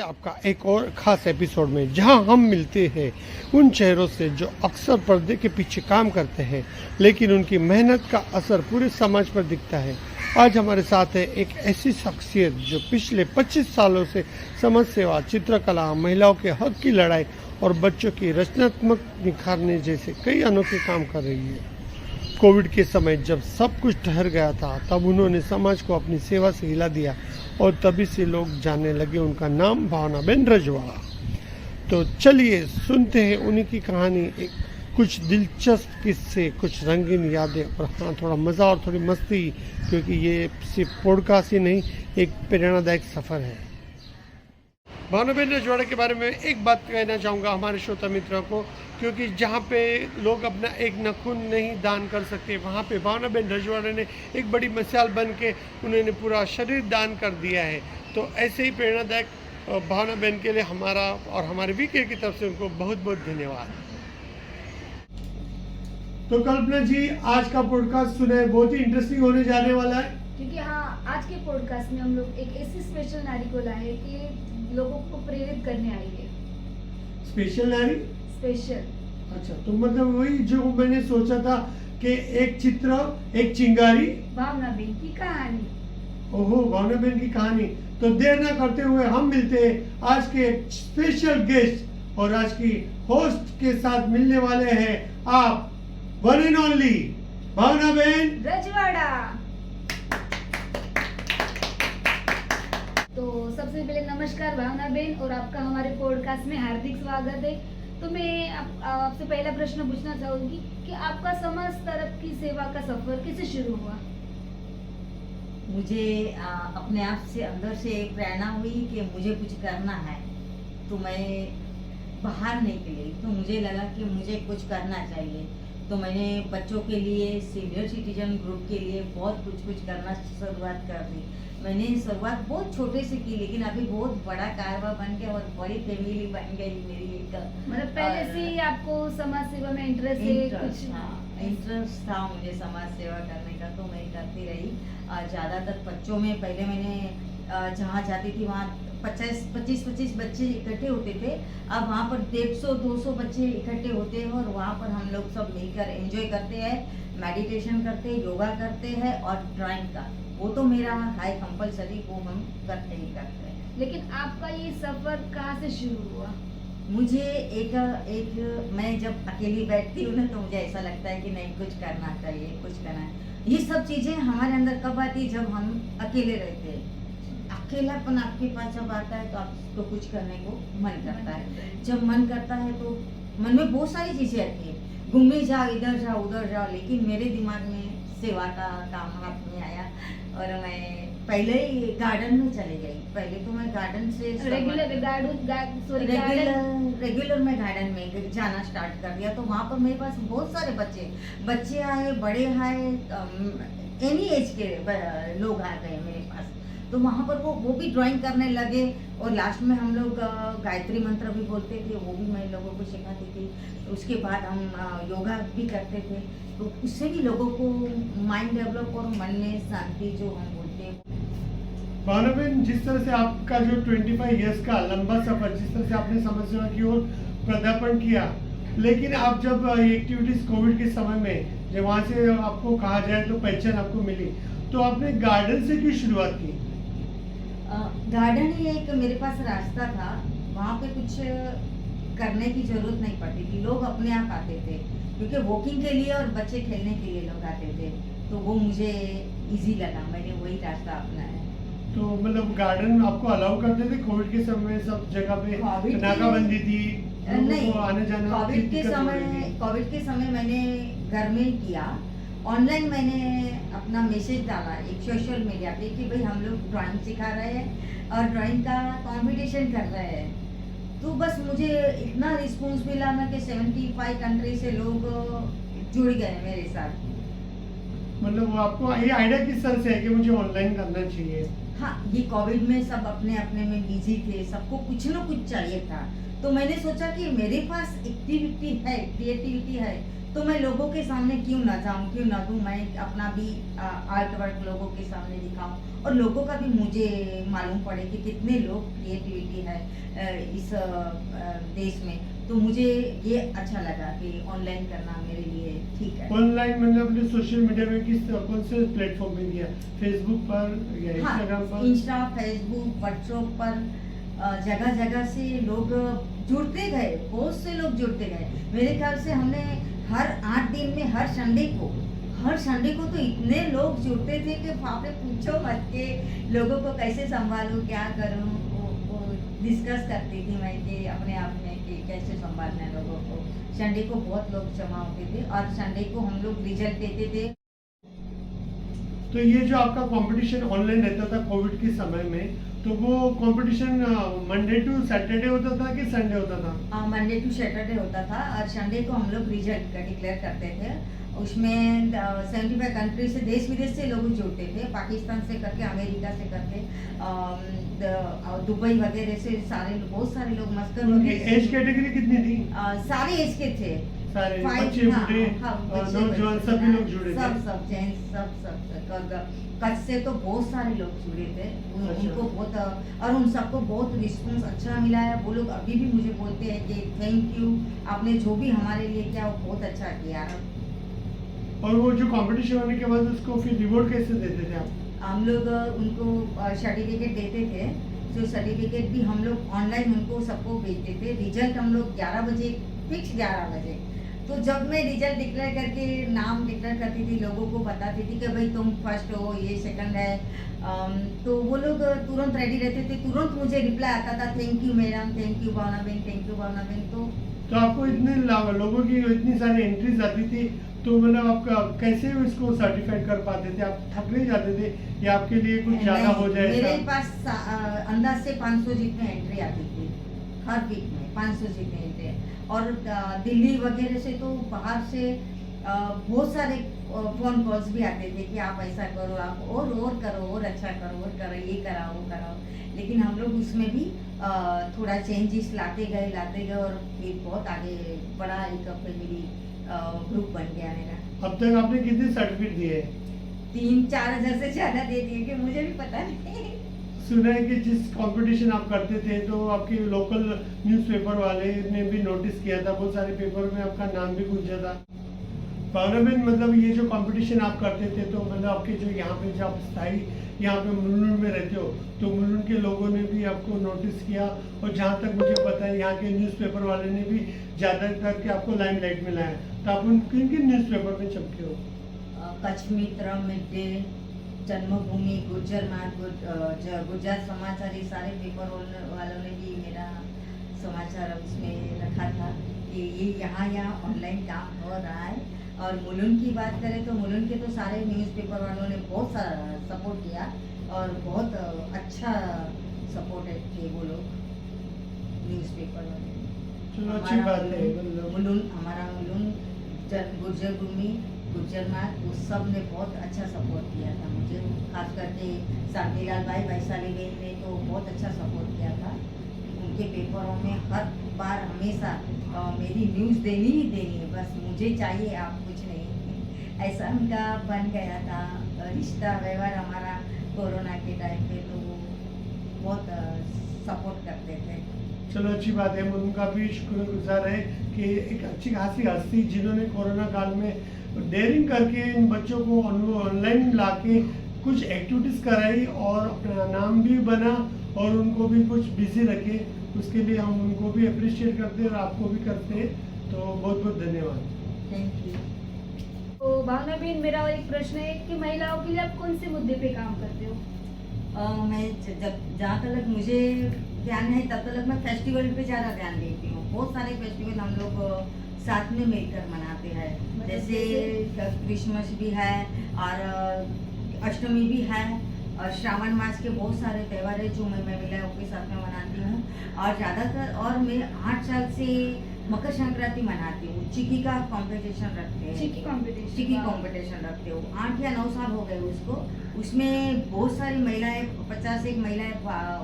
आपका एक और ख़ास एपिसोड में, जहां हम मिलते हैं उन चेहरों से जो अक्सर पर्दे के पीछे काम करते हैं, लेकिन उनकी मेहनत का असर पूरे समाज पर दिखता है। आज हमारे साथ है एक ऐसी शख्सियत जो पिछले 25 सालों से समाज सेवा, चित्रकला, महिलाओं के हक की लड़ाई और बच्चों की रचनात्मक निखारने जैसे कई अनोखे काम कर रही है। कोविड के समय जब सब कुछ ठहर गया था, तब उन्होंने समाज को अपनी सेवा से हिला दिया और तभी से लोग जानने लगे उनका नाम भावनाबेन रजवाड़ा। तो चलिए सुनते हैं उन्हीं की कहानी, एक कुछ दिलचस्प किस्से, कुछ रंगीन यादें और हाँ, थोड़ा मज़ा और थोड़ी मस्ती, क्योंकि ये सिर्फ पॉडकास्ट ही नहीं, एक प्रेरणादायक सफ़र है। भावनाबेन रजवाड़ा के बारे में एक बात कहना चाहूँगा हमारे श्रोता मित्रों को, क्योंकि जहाँ पे लोग अपना एक नखून नहीं दान कर सकते, वहाँ पे भावनाबेन रजवाड़ा ने एक बड़ी मिसाल बन के उन्होंने पूरा शरीर दान कर दिया है। तो ऐसे ही प्रेरणादायक भावनाबेन के लिए हमारा और हमारे वीके की तरफ से उनको बहुत बहुत धन्यवाद। तो कल्पना जी, आज का पॉडकास्ट सुने, बहुत ही इंटरेस्टिंग होने जाने वाला है, क्योंकि हाँ, आज के पॉडकास्ट में हम लोग एक ऐसी स्पेशल नारी को लाए कि लोगों को प्रेरित करने आई है। स्पेशल नारी? स्पेशल। अच्छा, तो मतलब वही जो मैंने सोचा था कि एक चित्र, एक चिंगारी, भावनाबेन की कहानी। ओहो, भावनाबेन की कहानी। तो देर ना करते हुए हम मिलते हैं आज के एक स्पेशल गेस्ट, और आज की होस्ट के साथ मिलने वाले हैं आप, वन एंड ओनली भावनाबेन रजवाड़ा। तो सबसे पहले नमस्कार भावनाबेन, और आपका हमारे पॉडकास्ट में हार्दिक स्वागत है। तो मैं आपसे पहला प्रश्न पूछना चाहूंगी कि आपका समाज तरफ की सेवा का सफर कैसे शुरू हुआ? मुझे अपने आप से अंदर से एक प्रेरणा हुई कि मुझे कुछ करना है, तो मैं बाहर निकली। तो मुझे लगा कि मुझे कुछ करना चाहिए, तो मैंने बच्चों के लिए, सीनियर सिटीजन ग्रुप के लिए बहुत कुछ करना शुरुआत कर दी। मैंने शुरुआत बहुत छोटे से की, लेकिन अभी बहुत बड़ा कारवां बन गया और बड़ी फैमिली बन गई मेरी एक। मतलब पहले से ही आपको समाज सेवा में इंटरेस्ट है? कुछ इंटरेस्ट था मुझे समाज सेवा करने का, तो मैं करती रही। ज़्यादातर बच्चों में पहले मैंने जहाँ जाती थी वहाँ 25 बच्चे इकट्ठे होते थे। अब वहाँ पर 150-200 बच्चे इकट्ठे होते हैं और वहाँ पर हम लोग सब मिलकर एंजॉय करते हैं, मेडिटेशन करते हैं, योगा करते हैं, और ड्राइंग का वो तो मेरा हाई कंपलसरी, वो हम करते ही करते हैं। लेकिन आपका ये सफर कहाँ से शुरू हुआ? मुझे एक मैं जब अकेली बैठती हूँ ना, तो मुझे ऐसा लगता है कि नहीं, कुछ करना चाहिए, कुछ करना है। ये सब चीज़ें हमारे अंदर कब आती है? जब हम अकेले रहते हैं। अकेलापन आपके पास जब आता है तो आपको कुछ करने को मन करता है। जब मन करता है तो मन में बहुत सारी चीज़ें आती है, घूमने जाओ, इधर जाओ, उधर जाओ, लेकिन मेरे दिमाग में सेवा का काम हाथ में आया और मैं पहले ही गार्डन में चली गई। पहले तो मैं गार्डन से रेगुलर में गार्डन में जाना स्टार्ट कर दिया। तो वहाँ पर मेरे पास बहुत सारे बच्चे आए, बड़े आए, एनी एज के लोग आ गए मेरे पास। तो वहाँ पर वो भी ड्राइंग करने लगे, और लास्ट में हम लोग गायत्री मंत्र भी बोलते थे, वो भी मैं लोगों को सिखाती थी। उसके बाद हम योगा भी करते थे, तो उससे भी लोगों को माइंड डेवलप और मन में शांति जो हम बोलते हैं। भावनाबेन, जिस तरह से आपका जो 25 इयर्स का लंबा सफर, जिस तरह से आपने समाज सेवा की ओर पदार्पण किया, लेकिन आप जब एक्टिविटीज कोविड के समय में, जब वहाँ से आपको कहा जाए तो पहचान आपको मिली, तो आपने गार्डन से क्यों शुरुआत की? गार्डन ही एक मेरे पास रास्ता था, वहाँ पे कुछ करने की जरूरत नहीं पड़ती थी, लोग अपने आप आते थे, क्योंकि वॉकिंग के लिए और बच्चे खेलने के लिए लोग आते थे। तो वो मुझे इजी लगा, मैंने वही रास्ता अपनाया। तो मतलब गार्डन आपको अलाउ करते थे कोविड के समय? सब जगह पे नाकाबंदी थी, नहीं, आने जाने कोविड के समय मैंने घर में किया। ऑनलाइन मैंने अपना मैसेज डाला एक सोशल मीडिया पे कि भाई हम लोग ड्राइंग सिखा रहे हैं और ड्राइंग का कंपटीशन कर रहे हैं। तो बस मुझे इतना रिस्पॉन्स मिला ना कि 75 कंट्री से लोग जुड़ गए मेरे साथ। मतलब वो आपको ये आइडिया किस तरह से है कि मुझे ऑनलाइन करना चाहिए? हाँ, ये कोविड में सब अपने अपने में बिजी थे, सबको कुछ ना कुछ चाहिए था, तो मैंने सोचा कि मेरे पास एक्टिविटी है, क्रिएटिविटी है, तो मैं लोगों के सामने क्यों ना जाऊं, क्यों ना दूं, मैं अपना भी आर्ट वर्क लोगों के सामने दिखाऊं और लोगों का भी मुझे मालूम पड़े कि कितने लोग क्रिएटिविटी है इस देश में। तो मुझे ये अच्छा लगा कि ऑनलाइन करना मेरे लिए ठीक है। ऑनलाइन मैंने अपने सोशल मीडिया में कौन से प्लेटफॉर्म पे किया, फेसबुक पर या हाँ, इंस्टाग्राम पर? इंस्टा, फेसबुक, व्हाट्सएप पर जगह जगह से लोग जुड़ते गए, बहुत से लोग जुड़ते गए। मेरे ख्याल से हमने हर 8 दिन में हर संडे को तो इतने लोग जुड़ते थे कि बाप रे पूछो मत के लोगों को कैसे संभालूं, क्या करूं, वो डिस्कस करती थी मैं कि अपने आप में कि कैसे संभालना है लोगों को। संडे को बहुत लोग जमा होते थे और संडे को हम लोग रिजल्ट देते थे। तो ये जो आपका कंपटीशन ऑनलाइन रहता था कोविड के समय में, तो वो कंपटीशन मंडे टू सैटरडे होता था कि संडे होता था? मंडे टू सैटरडे होता था और संडे को हम लोग रिजल्ट का डिक्लेयर करते थे। उसमें 75 कंट्री से, देश विदेश से लोग जुड़ते थे, पाकिस्तान से करके, अमेरिका से करके, दुबई वगैरह से बहुत सारे लोग, मस्कत वगैरह। एज कैटेगरी कितनी थी? सारे एज के थे, सारे Five, बच्चे हाँ, बूढ़े हाँ, नौजवान बच्चे, सभी लोग जुड़े थे? सब जेंट्स, सब कच्छ से तो बहुत सारे लोग जुड़े थे। उनको बहुत और उन सबको बहुत रिस्पॉन्स अच्छा मिला है। वो लोग अभी भी मुझे बोलते हैं कि थैंक यू, आपने जो भी हमारे लिए किया वो बहुत अच्छा किया। और वो जो कंपटीशन होने के बाद उसको फिर रिवॉर्ड कैसे देते थे आप? हम लोग उनको सर्टिफिकेट देते थे, जो सर्टिफिकेट भी हम लोग ऑनलाइन उनको सबको भेजते थे। रिजल्ट हम लोग 11 बजे, फिक्स 11 बजे। तो जब मैं रिजल्ट डिक्लेयर करके नाम डिक्लेयर करती थी, लोगों को बताती थी कि भाई तुम फर्स्ट हो, ये सेकंड है, तो वो लोग तुरंत रेडी रहते थे, तुरंत मुझे रिप्लाई आता था, thank you madam, thank you Bhavna बहन, थैंक यू भावना बहन। तो आपको इतने लोगों की इतनी सारी एंट्रीज आती थी, तो मतलब आपका कैसे इसको सर्टिफाइड कर पाते थे? आप थक नहीं जाते थे या आपके लिए कुछ ज्यादा हो जाए? मेरे पास अंदाज से 500 जितने एंट्री आती थी हर वीक में, 500 जितने एंट्री। और दिल्ली वगैरह से तो बाहर से बहुत सारे फोन कॉल्स भी आते थे कि आप ऐसा करो, आप और करो, और अच्छा करो, और करो, ये कराओ, वो कराओ। लेकिन हम लोग उसमें भी थोड़ा चेंजेस लाते गए और फिर बहुत आगे बड़ा एक फैमिली ग्रुप बन गया मेरा। अब तक आपने कितने सर्टिफिकेट दिए? 3-4 हजार से ज्यादा दे दिए कि मुझे भी पता नहीं। सुना है कि जिस कंपटीशन आप करते थे तो आपके लोकल न्यूज़पेपर वाले ने भी नोटिस किया था, बहुत सारे पेपर में आपका नाम भी गूंजा था। भावना बहन, मतलब ये जो कंपटीशन आप करते थे, तो मतलब आपके जो यहाँ पे जब स्थायी यहाँ पे मुलुंड में रहते हो, तो मुलुंड के लोगों ने भी आपको नोटिस किया, और जहाँ तक मुझे पता है यहाँ के न्यूज़पेपर वाले ने भी ज़्यादा करके आपको लाइमलाइट में लाया। तो आप उन किन किन न्यूज़पेपर में चमके हो? कच्छ मित्र, मिड डे, जन्मभूमि, गुर्जर मार्ग, गुजरात समाचार, ये सारे पेपर वालों ने भी मेरा समाचार उसमें रखा था कि ये यहाँ ऑनलाइन काम हो रहा है। और मुलुंड की बात करें तो मुलुंड के तो सारे न्यूज़पेपर वालों ने बहुत सारा सपोर्ट किया और बहुत अच्छा सपोर्ट थे वो लोग न्यूज़पेपर वाले। चलो अच्छी बात है। मुलुंड, हमारा मुलुंड, गुर्जर भूमि, गुर्जर मार्ग, उस सब ने बहुत अच्छा सपोर्ट किया था मुझे। खास करके शांतिलाल भाई वैशाली बहन ने तो बहुत अच्छा सपोर्ट किया था। उनके पेपरों में हर बार हमेशा मेरी न्यूज़ देनी ही देनी है, बस मुझे चाहिए, आप कुछ नहीं, ऐसा उनका बन गया था रिश्ता व्यवहार हमारा कोरोना के टाइम पे। तो वो बहुत सपोर्ट करते थे। चलो अच्छी बात है, उनका भी शुक्रगुजार है कि एक अच्छी खासी हस्ती जिन्होंने कोरोना काल में डेयरिंग करके इन बच्चों को ऑनलाइन लाके कुछ एक्टिविटीज़ कराई और अपना नाम भी बना और उनको भी कुछ बिजी रखे, उसके लिए हम उनको भी अप्रिशिएट करते हैं और आपको भी करते हैं। तो बहुत बहुत धन्यवाद। Thank you. तो भावना बहन, मेरा और एक प्रश्न है कि महिलाओं के लिए आप कौन से मुद्दे पे काम करते हो? मैं जहाँ तक मुझे ध्यान है तब तक मैं फेस्टिवल पे ज़्यादा ध्यान देती हूँ। बहुत सारे फेस्टिवल हम लोग साथ में मिलकर मनाते हैं, जैसे क्रिसमस भी है और अष्टमी भी है और श्रावण मास के बहुत सारे त्यौहार है जो मैं महिलाओं के साथ में मनाती हूँ। और ज़्यादातर और मैं 8 साल से मकर संक्रांति मनाती हूँ, चिक्की का कंपटीशन रखते हैं, चिक्की कंपटीशन, चिक्की कंपटीशन रखते हो। 8 या 9 साल हो गए उसको। उसमें बहुत सारी महिलाएं, 50 एक महिलाएं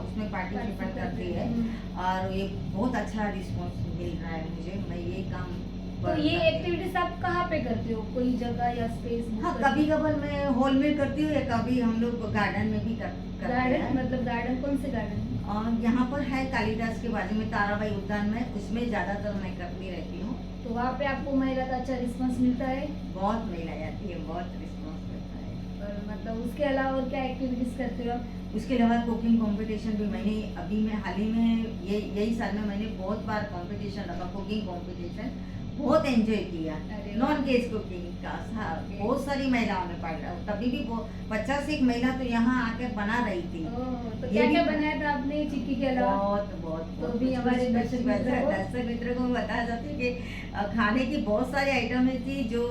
उसमें पार्टिसिपेट करती है और ये बहुत अच्छा रिस्पॉन्स मिल रहा है मुझे। मैं ये काम तो ये एक्टिविटीज आप कहाँ पे करते हो, कोई जगह या स्पेस? हाँ, कभी कभार मैं हॉल में करती हूँ या कभी हम लोग गार्डन में भी करते गार्डन हैं। मतलब गार्डन कौन से गार्डन? और यहाँ पर है कालिदास के बाजू में ताराबाई उद्यान में, उसमें ज्यादातर मैं करती रहती हूँ। तो वहाँ पे आपको महिला का अच्छा रिस्पॉन्स मिलता है? बहुत महिला आती है, बहुत रिस्पॉन्स मिलता है। और मतलब उसके अलावा और क्या एक्टिविटीज करते हो आप? उसके अलावा कुकिंग कंपटीशन भी मैंने अभी मैं हाल ही में यही साल में मैंने बहुत बार कंपटीशन रखा, कुकिंग कंपटीशन बहुत एंजॉय किया। अरे वाह। नॉन वेज कुकिंग का बहुत सारी महिलाओं ने पढ़ रहा, तभी भी 50 एक महिला तो यहाँ आकर बना रही थी। तो ये क्या भी क्या बनाया था आपने चिक्की के अलावा? बहुत बहुत तो बहुत भी कुछ- हमारे कुछ- दर्शक कुछ मित्रों को- दर्शक मित्रों को मैं बता सकती हूँ कि खाने की बहुत सारी आइटमें थी, जो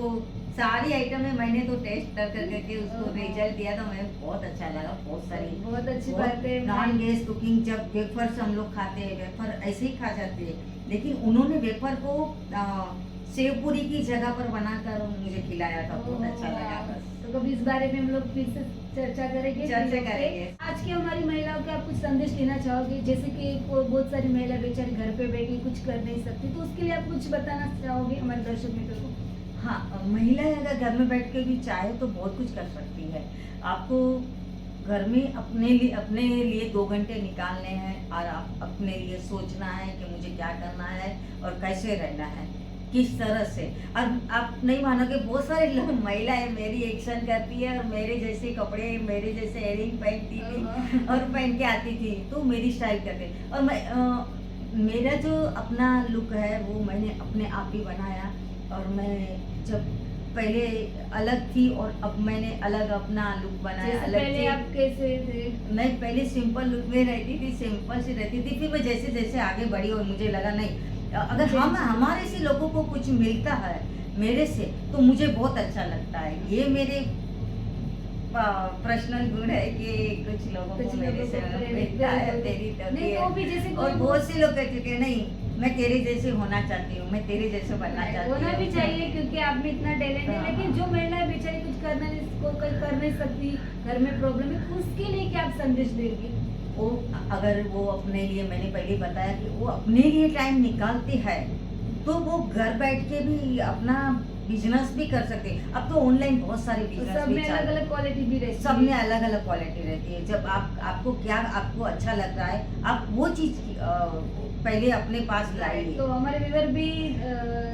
सारी आइटमें मैंने तो टेस्ट कर करके उसको रिजल्ट दिया था, मुझे बहुत अच्छा लगा। बहुत सारी बहुत अच्छी बात है। नॉन वेज कुकिंग, जब वेफर्स हम लोग खाते हैं, वेफर ऐसे ही खा जाते हैं, लेकिन उन्होंने वेफर को सेव पूरी की जगह पर बनाकर मुझे खिलाया था, बहुत अच्छा लगा। बस तो कभी इस बारे में हम लोग फिर से चर्चा करेंगे। चर्चा करेंगे। आज की हमारी महिलाओं को आप कुछ संदेश देना चाहोगे? जैसे कि बहुत सारी महिला बेचारी घर पे बैठी कुछ कर नहीं सकती, तो उसके लिए आप कुछ बताना चाहोगे हमारे दर्शक मित्रों को? हाँ, महिलाएं अगर घर में बैठ के भी चाहे तो बहुत कुछ कर सकती है। आपको घर में अपने लिए 2 घंटे निकालने हैं और आप अपने लिए सोचना है कि मुझे क्या करना है और कैसे रहना है, किस तरह से। और आप नहीं मानोगे, बहुत सारे लोग महिलाएं मेरी एक्शन करती है और मेरे जैसे कपड़े, मेरे जैसे एयरिंग पहनती थी और पहन के आती थी, तो मेरी स्टाइल करते। और मैं मेरा जो अपना लुक है वो मैंने अपने आप ही बनाया। और मैं जब पहले अलग थी और अब मैंने अलग अपना लुक बनाया। जैसे अलग पहले थी। आप कैसे थे? मैं पहले सिंपल लुक में रहती थी, सिंपल सी रहती थी। फिर मैं जैसे जैसे आगे बढ़ी और मुझे लगा नहीं, अगर हम हमारे से लोगों को कुछ मिलता है मेरे से, तो मुझे बहुत अच्छा लगता है। ये मेरे पर्सनल गुण है कि कुछ लोगों को मेरे से मिलता है, तेरी नहीं तो भी जैसे और बहुत से लोग कह चुके हैं, नहीं मैं तेरे जैसे होना चाहती हूँ, मैं तेरे जैसे बनना चाहती हूँ। होना भी चाहिए, क्योंकि आप में इतना टैलेंट है। हाँ। लेकिन जो महिला बेचारी कुछ कर नहीं सकती, घर में प्रॉब्लम है, उसके लिए क्या आप संदेश देंगे? वो अगर वो अपने लिए, मैंने पहले बताया कि वो अपने लिए टाइम निकालती है, तो वो घर बैठ के भी अपना बिजनेस भी कर सकते हैं। अब तो ऑनलाइन बहुत सारे तो बिजनेस सब भी में चल अलग रहे हैं। अलग क्वालिटी भी रहती है। सब में अलग अलग क्वालिटी रहती है। जब आपको क्या आपको अच्छा लग रहा है, आप वो चीज पहले अपने पास लाइए। तो हमारे व्यूअर भी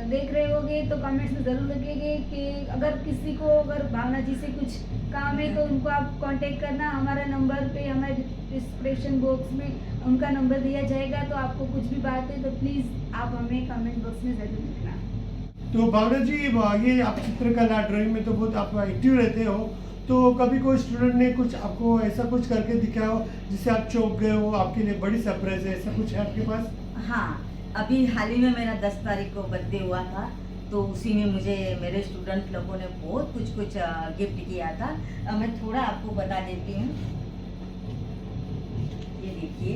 देख रहे होंगे, तो कमेंट्स में जरूर लिखिएगा कि अगर किसी को अगर भावना जी से कुछ काम है तो उनको आप कांटेक्ट करना। हमारा नंबर पे हमारे डिस्क्रिप्शन बॉक्स में उनका नंबर दिया जाएगा। तो आपको कुछ भी बात है तो प्लीज़ आप हमें कमेंट बॉक्स में जरूर लिखना। तो भावना जी, ये आप चित्रकला ड्राइंग में तो बहुत आप एक्टिव रहते हो, तो कभी कोई स्टूडेंट ने कुछ आपको ऐसा कुछ करके दिखाया हो जिससे आप चौंक गए हो, आपके लिए बड़ी सरप्राइज है, ऐसा कुछ है आपके पास? हाँ, अभी हाल ही में मेरा 10 तारीख को बर्थडे हुआ था, तो उसी में मुझे मेरे स्टूडेंट लोगों ने बहुत कुछ गिफ्ट किया था। मैं थोड़ा आपको बता देती हूँ। ये देखिए।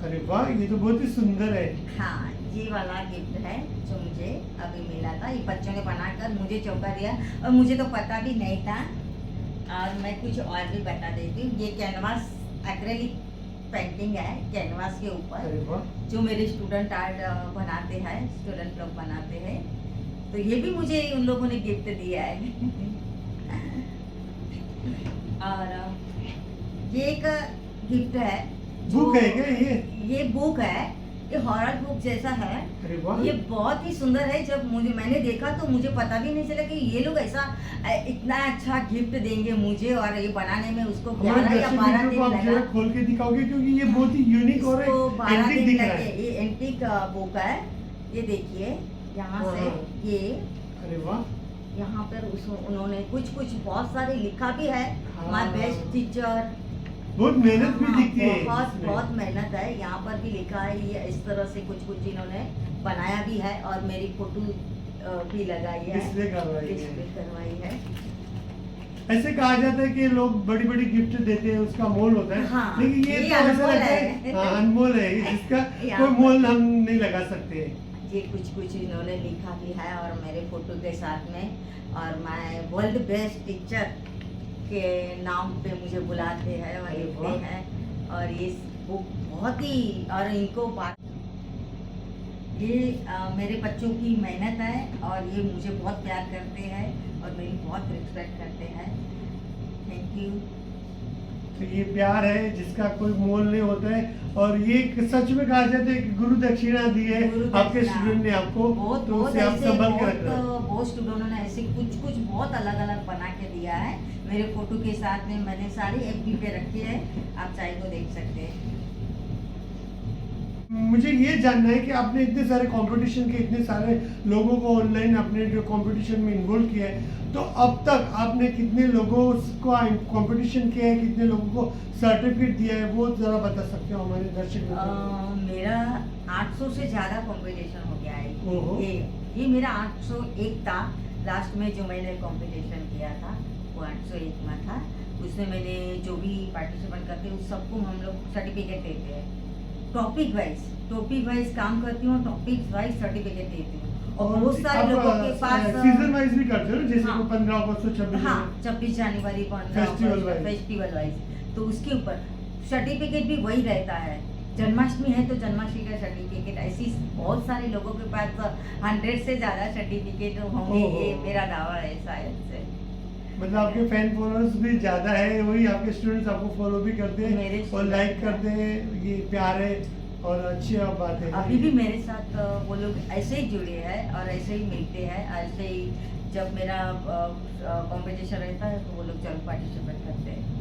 अरे वाह, ये तो बहुत ही सुंदर है। हाँ, ये वाला गिफ्ट है जो मुझे अभी मिला था। ये बच्चों ने बनाकर मुझे चौंका दिया और मुझे तो पता भी नहीं था। और मैं कुछ और भी बता देती हूँ। ये कैनवास एक्रेलिक पेंटिंग है, कैनवास के ऊपर, अरे वाह, जो मेरे स्टूडेंट आर्ट बनाते हैं, स्टूडेंट लोग बनाते हैं। तो ये भी मुझे उन लोगों ने गिफ्ट दिया है। और ये एक गिफ्ट है। बुक है क्या ये? ये बुक है, ये हॉरर बुक जैसा है। अरे वाह, ये बहुत ही सुंदर है। जब मैंने देखा तो मुझे पता भी नहीं चला कि ये लोग ऐसा इतना अच्छा गिफ्ट देंगे मुझे। और ये बनाने में उसको 11 या 12 दिन आप लगा। जरा खोल के दिखाओगे, क्योंकि ये बहुत ही यूनिक और इसको 12 एंटीक दिन दिख रहा लगे। है। ये एंटीक बुक है। ये देखिए यहाँ से हाँ। ये अरे वाह, यहाँ पर उन्होंने कुछ बहुत सारे लिखा भी है। हाँ। My best teacher. बहुत मेहनत भी दिखती है बहुत इसमें। बहुत मेहनत है। यहाँ पर भी लिखा है। ये इस तरह से कुछ इन्होंने बनाया भी है और मेरी फोटो भी लगाई है, डिस्प्ले करवाई है। डिस्प्ले करवाई है। ऐसे कहा जाता है कि लोग बड़ी बड़ी गिफ्ट देते हैं, उसका मोल होता है। हाँ, लेकिन ये ये तो ऐसा अनमोल लगता है। हाँ, अनमोल है, जिसका यहाँ कोई पर- मोल हम नहीं लगा सकते। ये कुछ इन्होंने लिखा भी है और मेरे फोटो के साथ में, और मैं वर्ल्ड बेस्ट टीचर के नाम पे मुझे बुलाते हैं और अरे लिखते वाह। हैं। और ये बुक बहुत ही, और इनको ये मेरे बच्चों की मेहनत है और ये मुझे बहुत प्यार करते हैं और मेरी बहुत रिस्पेक्ट करते हैं। Thank you. तो ये प्यार है जिसका कोई मोल नहीं होता है, और ये सच में कहा जाता है कि गुरु दक्षिणा दी है गुरु आपके दक्षिणा। स्टूडेंट ने आपको, बहुत तो बहुत उसे आप ऐसे संभाल के रख रहे हैं। बहुत स्टूडेंटों ने ऐसे कुछ बहुत अलग अलग बना के दिया है मेरे फोटो के साथ में। मैंने सारे एफबी पे रखे हैं, आप चाहे तो देख सकते हैं। मुझे ये जानना है कि आपने इतने सारे कंपटीशन के, इतने सारे लोगों को ऑनलाइन अपने जो कंपटीशन में इन्वॉल्व किया है, तो अब तक आपने कितने लोगों को कंपटीशन किया है, कितने लोगों को सर्टिफिकेट दिया है, वो जरा बता सकते हो हमारे दर्शक को? मेरा 800 से ज़्यादा कंपटीशन हो गया ओहो। है। ये मेरा 801 था। लास्ट में जो मैंने कंपटीशन किया था वो 801 में था। उसमें मैंने जो भी पार्टिसिपेंट करते उस सबको हम लोग सर्टिफिकेट देते हैं। टॉपिक वाइज काम करती हूँ, टॉपिक वाइज सर्टिफिकेट देती हूँ। और बहुत सारे आप, लोगों के पास सीजन वाइज भी करते हो ना, जैसे हाँ। 15 अगस्त, 26 हाँ, 26 जनवरी, 15 Festival wise। फेस्टिवल वाइज, तो उसके ऊपर सर्टिफिकेट भी वही रहता है। जन्माष्टमी है तो जन्माष्टमी का सर्टिफिकेट, ऐसी बहुत सारे लोगों के पास 100 से ज़्यादा सर्टिफिकेट होंगे, ओहो। ये मेरा दावा है शायद से। मतलब आपके फैन फॉलोअर्स भी ज्यादा है, वही आपके स्टूडेंट्स आपको फॉलो भी करते मेरे हैं और students लाइक हैं। करते हैं, ये प्यार है और अच्छी बात है। अभी भी मेरे साथ वो लोग ऐसे ही जुड़े हैं और ऐसे ही मिलते हैं। ऐसे ही जब मेरा कंपटीशन रहता है तो वो लोग जरूर पार्टिसिपेट करते हैं।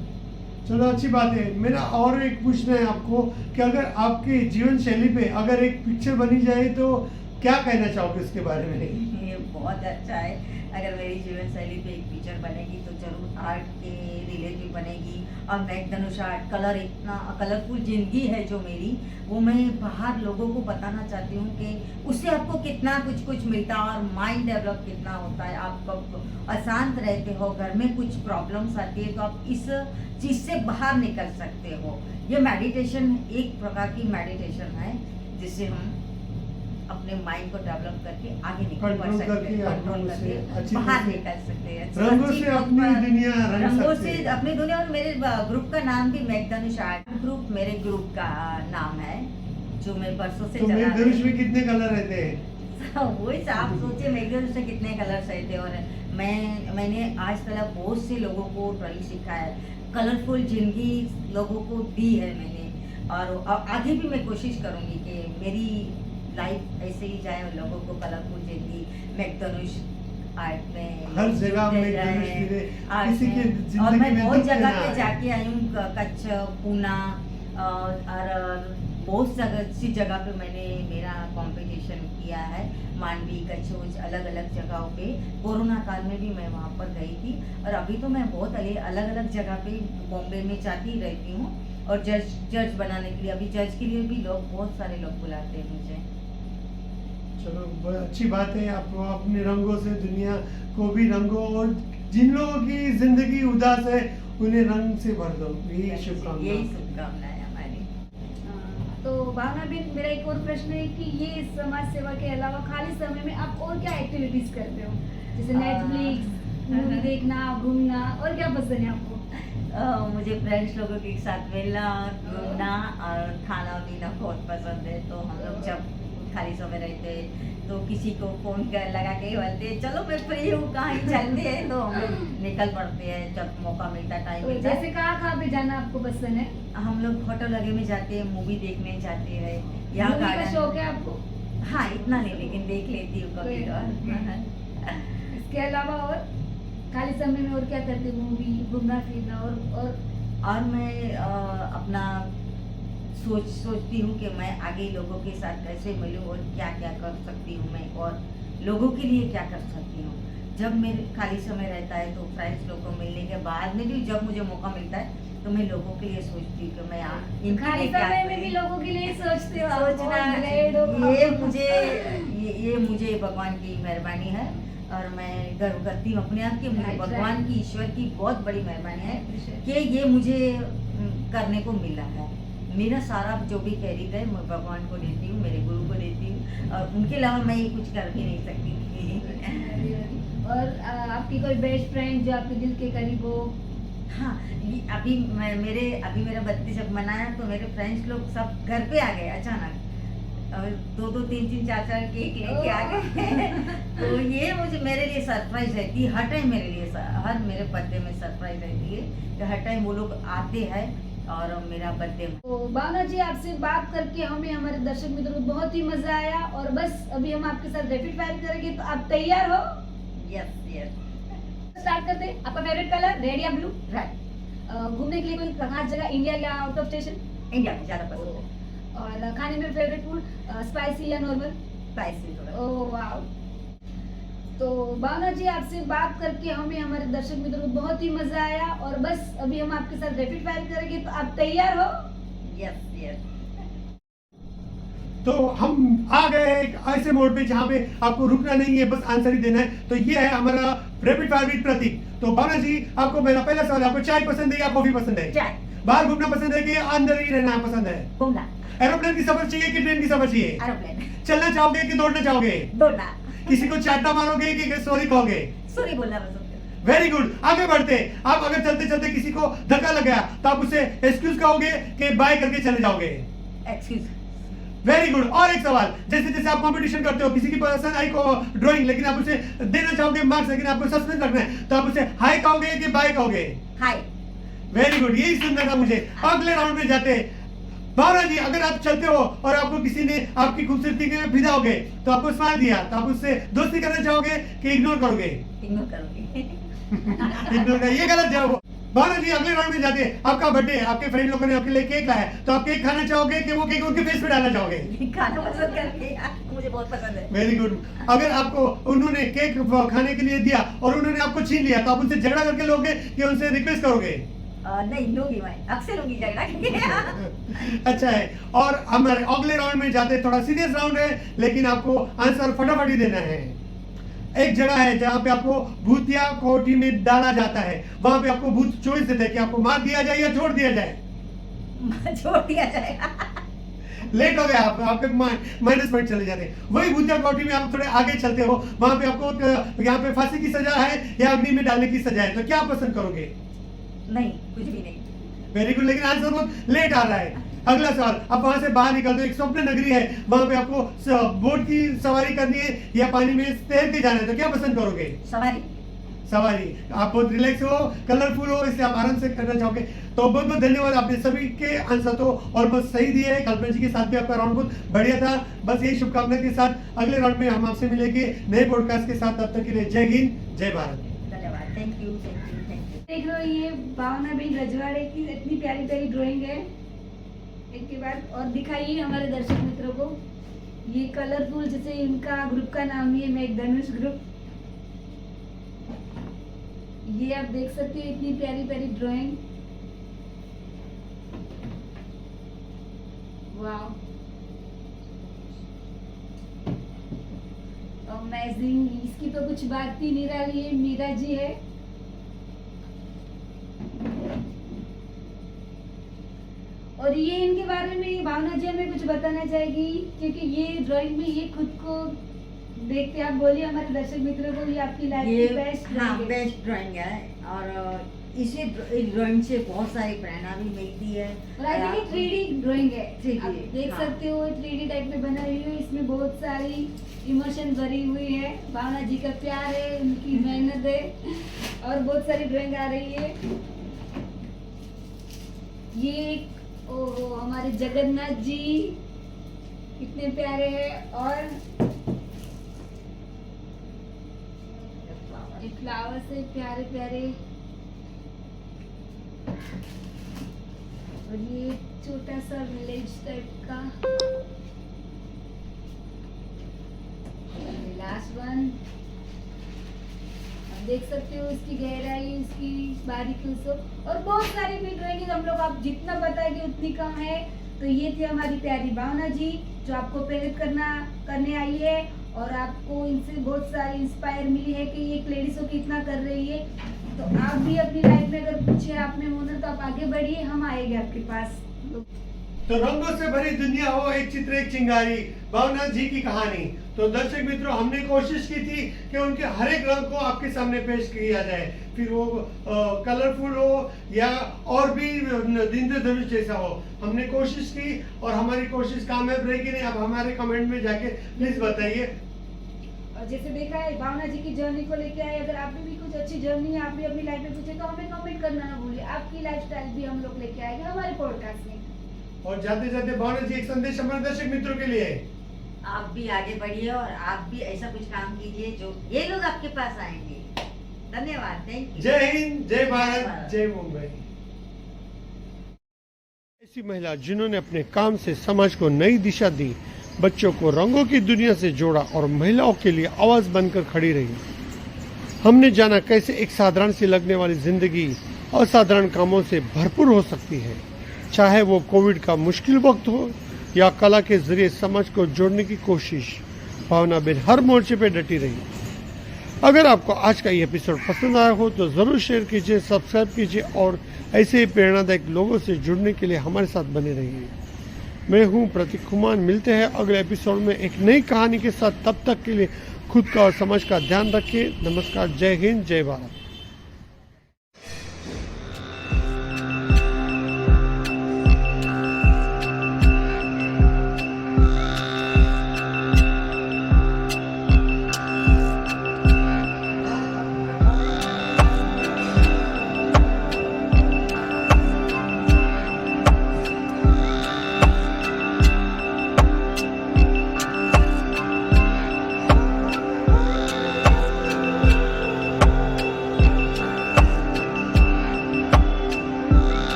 चलो अच्छी बात है। मेरा और एक पूछना है आपको कि अगर आपके जीवन शैली पे अगर एक पिक्चर बनी जाए तो क्या कहना चाहोगे इसके बारे में? ये बहुत अच्छा है। अगर मेरी जीवन शैली पे एक पिक्चर बनेगी तो जरूर आर्ट के रिलेटिव बनेगी। और मैकधनुष आर्ट, कलर, इतना कलरफुल जिंदगी है जो मेरी, वो मैं बाहर लोगों को बताना चाहती हूँ कि उससे आपको कितना कुछ मिलता है और माइंड डेवलप कितना होता है। आप अशांत रहते हो, घर में कुछ प्रॉब्लम्स आती है तो आप इस चीज़ से बाहर निकल सकते हो। ये मेडिटेशन एक प्रकार की मेडिटेशन है जिससे हम अपने माइंड को डेवलप करके आगे निकल कंट्रोल सकते करके, हैं, कंट्रोल अच्छी करके बाहर तरह से निकल सकते हैं। रंगों अच्छी से बात अपनी पर- दुनिया रंग रंगों सकते से हैं। अपनी दुनिया। और मेरे ग्रुप का नाम भी मैकधनुष आर्ट ग्रुप मेरे ग्रुप का नाम है, जो मैं बरसों से तो चला मेघधनुष रही में कितने कलर रहते हैं? हूँ। वही से आप सोचिए मैकधनुष से कितने कलर्स रहते हैं। और मैंने आज तक बहुत से लोगों को ड्राइंग सिखाया है, कलरफुल जिंदगी लोगों को दी है मैंने। और आगे भी मैं कोशिश करूँगी कि मेरी लाइफ ऐसे ही जाए और लोगों को कलरफुल जिंदगी मैकधनुष आर्ट में हर जगह जुड़ते मैकधनुष जाएं, फिरे, आर्ट किसी की में। जिंदगी और मैं में बहुत दुख जगह ना पे आए। जाके आई हूँ, कच्छ, पूना, और बहुत सी जगह पे मैंने मेरा कंपटीशन किया है। मांडवी, कच्छ, अलग अलग जगहों पे। कोरोना काल में भी मैं वहाँ पर गई थी। और अभी तो मैं बहुत अलग अलग जगह पे बॉम्बे में जाती रहती हूँ। और जज बनाने के लिए, अभी जज के लिए भी लोग, बहुत सारे लोग बुलाते हैं मुझे। चलो बहुत अच्छी बात है। आप अपने रंगों से दुनिया को भी रंगो, और जिन लोगों की जिंदगी उदास है उन्हें रंग से भर दो, यही यही शुभकामना। शुभकामनाएं हमारी। तो भावना बेन, मेरा एक और प्रश्न है कि ये समाज सेवा के अलावा खाली समय में आप और क्या एक्टिविटीज करते हो? जैसे नेटफ्लिक्स, मूवी देखना, घूमना, और क्या पसंद है आपको? मुझे फ्रेंड्स लोगों के साथ मिलना, घूमना और खाना पीना बहुत पसंद है। तो हम लोग जब खाली समय रहते तो किसी को फोन कर लगा के बोलते चलो मैं फ्री हूँ, कहीं चलते हैं, तो हम लोग निकल पड़ते हैं जब मौका मिलता, टाइम तो मिलता जैसे है। कहाँ पे जाना आपको पसंद है? हम लोग होटल वगैरह में जाते हैं, मूवी देखने जाते हैं या मूवी का गार्डन। शौक है आपको? हाँ, इतना नहीं, लेकिन देख लेती हूँ कभी तो। इसके अलावा और खाली समय में और क्या करते हो? मूवी, घूमना फिरना, और मैं अपना सोचती हूँ कि मैं आगे लोगों के साथ कैसे मिलूँ और क्या क्या कर सकती हूँ मैं, और लोगों के लिए क्या कर सकती हूँ। जब मेरे खाली समय रहता है तो फ्रेंड्स लोगों को मिलने के बाद में भी जब मुझे मौका मिलता है तो मैं लोगों के लिए सोचती हूँ कि मैं इनके खाली लिए क्या समय में भी करूँ। लोगों के लिए सोचते हो आप? सोचना, बहुत ग्रेट हो। ये मुझे भगवान की मेहरबानी है और मैं गर्व करती हूँ अपने आप की, मुझे Right, भगवान right. की, ईश्वर की बहुत बड़ी मेहरबानी है कि ये मुझे करने को मिला है। मेरा सारा जो भी क्रेडिट है मैं भगवान को देती हूँ, मेरे गुरु को देती हूँ, और उनके अलावा मैं ये कुछ कर भी नहीं सकती थी। और आपकी कोई बेस्ट फ्रेंड जो आपके दिल के करीब हो? हाँ, अभी मेरा बर्थडे जब मनाया तो मेरे फ्रेंड्स लोग सब घर पे आ गए अचानक, और 2-2, 3-3, 4-4 केक लेके आ गए। तो ये मुझे मेरे लिए सरप्राइज रहती है हर टाइम, मेरे लिए हर मेरे बर्थडे में सरप्राइज रहती है कि हर टाइम वो लोग आते हैं और मेरा बर्थडे। तो भावना जी, आपसे बात करके हमें, हमारे दर्शक मित्रों को बहुत ही मजा आया, और बस अभी हम आपके साथ रैपिड फायर करेंगे, तो आप तैयार हो? यस यस, स्टार्ट करते हैं। आपका फेवरेट कलर रेड या ब्लू? राइट। घूमने के लिए कोई खास जगह इंडिया या आउट ऑफ स्टेशन? इंडिया में ज़्यादा पसंद और खाने में फेवरेट फूड स्पाइसी या नॉर्मल? स्पाइसी थोड़ा। ओह वाह। तो भावना जी, आपसे बात करके हमें, हमारे दर्शक मित्रों को बहुत ही मजा आया, और बस अभी हम आपके साथ रैपिड फायर करेंगे, तो आप तैयार हो? Yes yes. तो हम आ गए एक ऐसे मोड पे जहाँ पे आपको रुकना नहीं है, बस आंसर ही देना है। तो ये है हमारा रैपिड फायर विद प्रतीक। तो भावना जी, आपको मेरा पहला सवाल है, आपको चाय पसंद है या कॉफी पसंद है? चाय। बाहर घूमना पसंद है कि अंदर ही रहना पसंद है? घूमना। एरोप्लेन की सफर चाहिए कि ट्रेन की सफर चाहिए? एरोप्लेन। चलना चाहोगे कि दौड़ना चाहोगे? दौड़ना। किसी को चाटा मारोगे कि सॉरी कहोगे? सॉरी बोलना पसंद है। Very good. आगे बढ़ते, आप अगर चलते चलते किसी को धक्का लग गया तो आप उसे एक्सक्यूज कहोगे कि बाय करके चले जाओगे? एक्सक्यूज। Very good. और एक सवाल, जैसे जैसे आप कंपटीशन करते हो, किसी की पसंद आई को ड्राइंग, लेकिन आप उसे देना चाहोगे मार्क्स, लेकिन आपको सस्पेंस रखना है, तो आप उसे हाई कहोगे कि बाय कहोगे? हाय। वेरी गुड, यही सुनना था मुझे। अगले राउंड में जाते हैं। भावना जी, अगर आप चलते हो और आपको किसी ने आपकी खूबसूरती के फिदा हो गए, तो आपको स्माइल दिया, तो आप उससे दोस्ती करना चाहोगे कि इग्नोर करोगे? इग्नोर करोगे। इग्नोर कर, ये गलत जवाब। भावना जी, अगले राउंड में जाते हैं। आपका बर्थडे, आपके फ्रेंड लोगों ने आपके लिए केक लाया, तो आप केक खाना चाहोगे कि वो केक उनके फेस पे डालना चाहोगे? खाना पसंद करके मुझे बहुत पसंद है। Very good. अगर आपको उन्होंने केक खाने के लिए दिया और उन्होंने आपको छीन लिया, तो आप उनसे झगड़ा करके लोगे कि उनसे रिक्वेस्ट करोगे? नहीं लूंगी, मैं अक्सर लूंगी झगड़ा करके। अच्छा है। और हमारे अगले राउंड में जाते हैं, थोड़ा सीरियस राउंड है, लेकिन आपको आंसर फटाफट ही देना है। एक जगह है जहाँ पे आपको भूतिया कोठी में डाला जाता है, वहां पे आपको भूत चॉइस देता है कि आपको मार दिया जाए या छोड़ दिया जाए? छोड़ दिया जाएगा। लेट हो गया, आपके माइनस पॉइंट चले जाते हैं। वही भूतिया कोठी में आप थोड़े आगे चलते हो, वहां पे आपको यहाँ पे फांसी की सजा है या अग्नि में डालने की सजा है, तो क्या पसंद करोगे? नहीं, कुछ भी नहीं। वेरी गुड, लेकिन आंसर बहुत लेट आ रहा है। अगला सवाल, आप वहां से बाहर निकलते हो, एक स्वप्न नगरी है, वहां पे आपको बोट की सवारी करनी है या पानी में तैर के जाना है, तो क्या पसंद करोगे? सवारी। सवारी। आप बहुत रिलैक्स हो, कलरफुल हो, इसलिए आप आराम से करना चाहोगे। तो बहुत बहुत धन्यवाद, आपने सभी के आंसर तो ऑलमोस्ट सही दिए है। कल्पना जी के साथ भी आपका राउंड बहुत बढ़िया था। बस यही शुभकामना के साथ अगले राउंड में हम आपसे मिलेंगे नए पॉडकास्ट के साथ। तब तक के लिए जय हिंद, जय भारत। धन्यवाद। Thank you, thank you, thank you. देख रहे हो, ये भावना बेन रजवाड़े की इतनी प्यारी प्यारी ड्राइंग है। एक के बाद और दिखाइए हमारे दर्शक मित्रों को। ये कलरफुल, जैसे इनका ग्रुप का नाम ही है मेघधनुष ग्रुप। ये आप देख सकते हो, इतनी प्यारी प्यारी ड्राइंग। वाह, अमेजिंग। इसकी तो कुछ बात ही निराली है। मीरा जी है। और ये इनके बारे में भावना जी हमें कुछ बताना चाहेगी, क्योंकि ये ड्राइंग में ये खुद को देखते, आप बोलिए हमारे दर्शक मित्रों को, ये आपकी लाइफ की बेस्ट हाँ, बेस्ट ड्राइंग है, और इसी ड्राइंग से बहुत सारी प्रेरणा भी मिलती है। और आई थिंक 3D ड्राइंग है। 3D, आप देख हाँ। सकते हो 3D टाइप में बना हुई है। इसमें बहुत सारी इमोशन भरी हुई है। भावना जी का प्यार है, उनकी मेहनत है, और बहुत सारी ड्राइंग आ रही है। ये ओहो, हमारे जगन्नाथ जी इतने प्यारे हैं। और फ्लावर से प्यारे प्यारे। और ये छोटा सा विलेज टाइप का। लास्ट वन, आप देख सकते हो इसकी गहराई, इसकी बारीकी सब, और बहुत सारी भी ड्राइंग हम लोग, आप जितना बताएंगे उतनी कम है। तो ये थी हमारी प्यारी भावना जी, जो आपको प्रेरित करने आई है। और आपको इनसे बहुत सारी इंस्पायर मिली है कि एक लेडीज़ों की इतना कर रही है, तो आप भी अपनी लाइफ में अगर कुछ है आप में होना तो आप आगे बढ़िए, हम आएंगे आपके पास। तो रंगों से भरी दुनिया हो, एक चित्र एक चिंगारी, भावना जी की कहानी। तो दर्शक मित्रों, हमने कोशिश की थी कि उनके हर एक रंग को आपके सामने पेश किया जाए, फिर वो कलरफुल हो या और भी इंद्रधनुष जैसा हो। हमने कोशिश की और हमारी कोशिश कामयाब रही कि नहीं, अब हमारे कमेंट में जाके प्लीज बताइए। और जैसे देखा है भावना जी की जर्नी को लेके आए, अगर आप भी कुछ अच्छी जर्नी है, आप भी अपनी लाइफ में कुछ है तो हमें कमेंट करना ना भूलिए। आपकी लाइफस्टाइल भी हम लोग लेके आएंगे हमारे पॉडकास्ट में। और जाते जाते भावना जी एक संदेश हमारे दर्शक मित्रों के लिए। आप भी आगे बढ़िए और आप भी ऐसा कुछ काम कीजिए जो ये लोग आपके पास आएंगे। धन्यवाद, थैंक यू। जय हिंद, जय भारत, जय मुंबई। ऐसी महिला जिन्होंने अपने काम से समाज को नई दिशा दी, बच्चों को रंगों की दुनिया से जोड़ा और महिलाओं के लिए आवाज बनकर खड़ी रही। हमने जाना कैसे एक साधारण सी लगने वाली जिंदगी असाधारण कामों से भरपूर हो सकती है, चाहे वो कोविड का मुश्किल वक्त हो या कला के जरिए समाज को जोड़ने की कोशिश। भावना बेन हर मोर्चे पे डटी रही। अगर आपको आज का ये एपिसोड पसंद आया हो तो जरूर शेयर कीजिए, सब्सक्राइब कीजिए और ऐसे ही प्रेरणादायक लोगों से जुड़ने के लिए हमारे साथ बने रहिए। मैं हूँ प्रतीक कुमार, मिलते हैं अगले एपिसोड में एक नई कहानी के साथ। तब तक के लिए खुद का और समाज का ध्यान रखिए। नमस्कार, जय हिंद, जय भारत।